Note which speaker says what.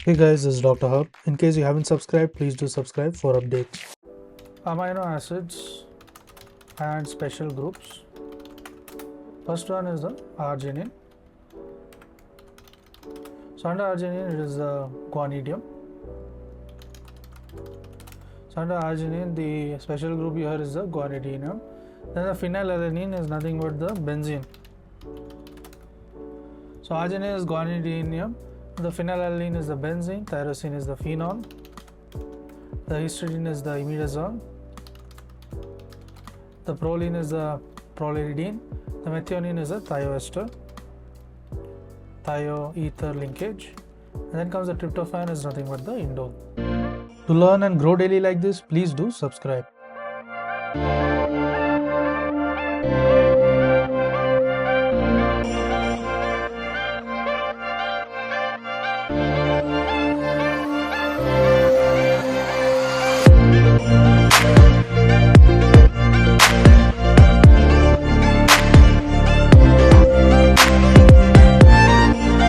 Speaker 1: Hey guys, this is Dr. Hub. In case you haven't subscribed, please do subscribe for updates.
Speaker 2: Amino acids and special groups. First one is the arginine. So under arginine it is the guanidinium. So under arginine the special group here is the guanidinium. Then the phenylalanine is nothing but the benzene. So arginine is guanidinium, the phenylalanine is the benzene, tyrosine is the phenol, the histidine is the imidazole, the proline is the prolidine, the methionine is the thioester, thioether linkage, and then comes the tryptophan is nothing but the indole.
Speaker 1: To learn and grow daily like this, please do subscribe.